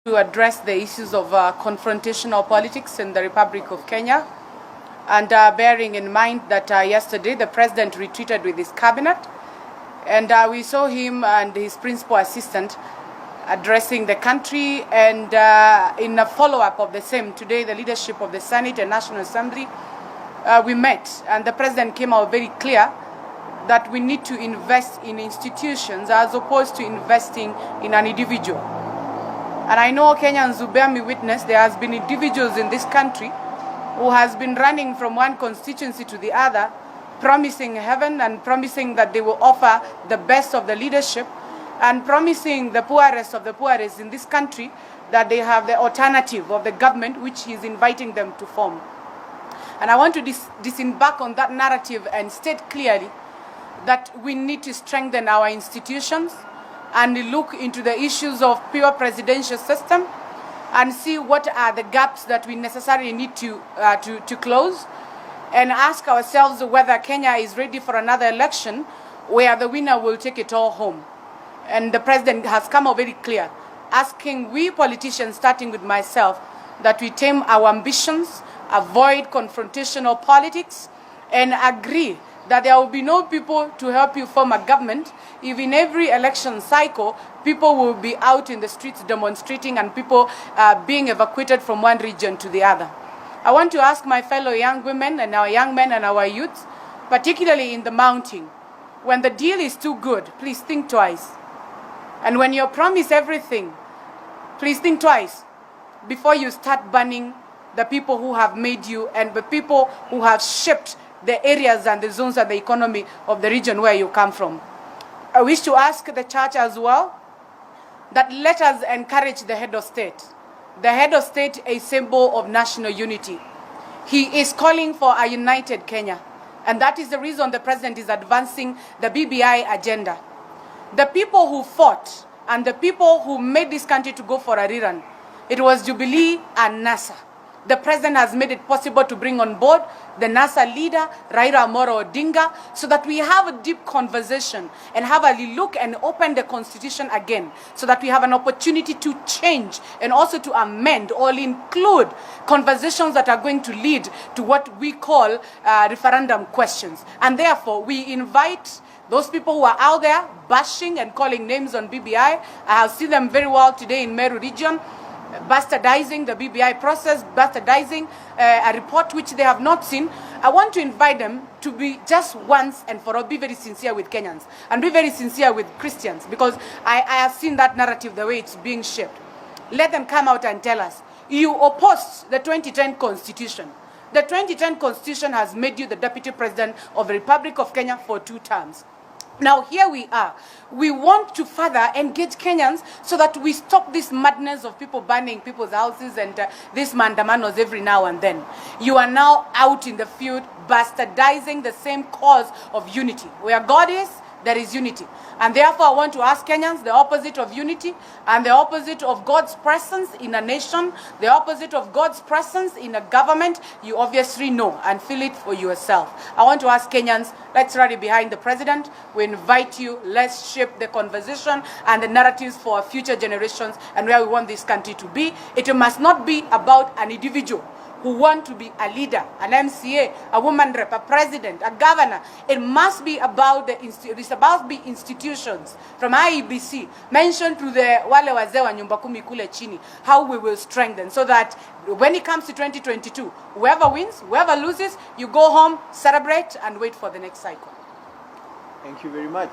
to address the issues of confrontational politics in the Republic of Kenya, and bearing in mind that yesterday the president retreated with his cabinet, and we saw him and his principal assistant addressing the country, and in a follow-up of the same, today the leadership of the Senate and National Assembly, we met, and the president came out very clear that we need to invest in institutions as opposed to investing in an individual. And I know Kenyans who bear me witness, there has been individuals in this country who has been running from one constituency to the other, promising heaven and promising that they will offer the best of the leadership, and promising the poorest of the poorest in this country that they have the alternative of the government which he is inviting them to form. And I want to disembark on that narrative and state clearly that we need to strengthen our institutions and look into the issues of pure presidential system and see what are the gaps that we necessarily need to close, and ask ourselves whether Kenya is ready for another election where the winner will take it all home. And the president has come out very clear, asking we politicians, starting with myself, that we tame our ambitions, avoid confrontational politics, and agree that there will be no people to help you form a government if in every election cycle people will be out in the streets demonstrating and people being evacuated from one region to the other. I want to ask my fellow young women and our young men and our youth, particularly in the mountain, when the deal is too good, please think twice. And when you're promised everything, please think twice before you start banning the people who have made you and the people who have shaped the areas and the zones and the economy of the region where you come from. I wish to ask the church as well that let us encourage the head of state. The head of state is a symbol of national unity. He is calling for a united Kenya, and that is the reason the president is advancing the BBI agenda. The people who fought and the people who made this country to go for a rerun, it was Jubilee and NASA. The president has made it possible to bring on board the NASA leader, Raila Amolo Odinga, so that we have a deep conversation and have a look and open the constitution again, so that we have an opportunity to change and also to amend or include conversations that are going to lead to what we call referendum questions. And therefore, we invite those people who are out there bashing and calling names on BBI. I have seen them very well today in Meru region, bastardizing the BBI process, bastardizing a report which they have not seen. I want to invite them to be just once and for all, be very sincere with Kenyans and be very sincere with Christians, because I have seen that narrative, the way it's being shaped. Let them come out and tell us, you opposed the 2010 constitution. The 2010 constitution has made you the deputy president of the Republic of Kenya for 2 terms. Now here we are. We want to further engage Kenyans so that we stop this madness of people burning people's houses and these mandamanos every now and then. You are now out in the field bastardizing the same cause of unity. Where God is, there is unity. And therefore I want to ask Kenyans, the opposite of unity and the opposite of God's presence in a nation, the opposite of God's presence in a government, you obviously know and feel it for yourself. I want to ask Kenyans, let's rally behind the president. We invite you, let's shape the conversation and the narratives for our future generations and where we want this country to be. It must not be about an individual who want to be a leader, an MCA, a woman rep, a president, a governor. It must be about it's about to be institutions from IEBC, mentioned to the wale wazee wa nyumba kumi kule chini, how we will strengthen so that when it comes to 2022, whoever wins, whoever loses, you go home, celebrate, and wait for the next cycle. Thank you very much.